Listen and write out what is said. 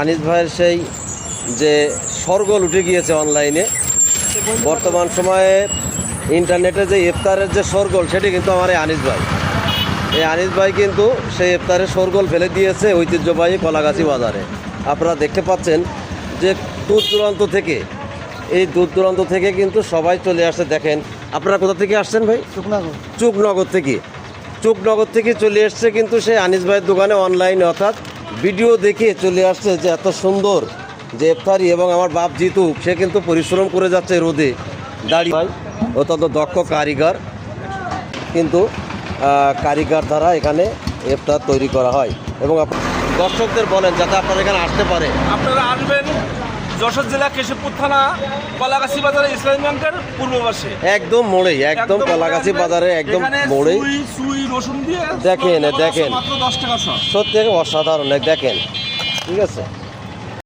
আনিস ভাইয়ের সেই যে সরগোল উঠে গিয়েছে অনলাইনে, বর্তমান সময়ে ইন্টারনেটে যে ইফতারের যে সরগোল, সেটি কিন্তু আমার এই আনিস ভাই। এই আনিস ভাই কিন্তু সেই ইফতারের সরগোল ফেলে দিয়েছে ঐতিহ্যবাহী কলাগাছি বাজারে। আপনারা দেখতে পাচ্ছেন যে দূর দূরান্ত থেকে কিন্তু সবাই চলে আসছে। দেখেন, আপনারা কোথা থেকে আসছেন ভাই? চুকনগর থেকে চলে এসছে কিন্তু সেই আনিস ভাইয়ের দোকানে অনলাইনে, অর্থাৎ ভিডিও দেখে চলে আসছে যে এত সুন্দর যে ইফতারি। এবং আমার বাপ জিতু, সে কিন্তু পরিশ্রম করে যাচ্ছে রোদে দাঁড়িয়ে। ভাই অত্যন্ত দক্ষ কারিগর, কিন্তু কারিগর দ্বারা এখানে ইফতার তৈরি করা হয়। এবং দর্শকদের বলেন যাতে আপনারা এখানে আসতে পারে। আপনারা আসবেন যশোর জেলা কেশবপুর থানা কলাগাছি বাজারে ইসলামী ব্যাংকের পূর্ব পাশে, একদম মোড়েই, একদম কলাগাছি বাজারে একদম মোড়েই। সুই রসুন দিয়ে দেখেন মাত্র 10 টাকা সব, সত্যি অসাধারণ। দেখেন, ঠিক আছে।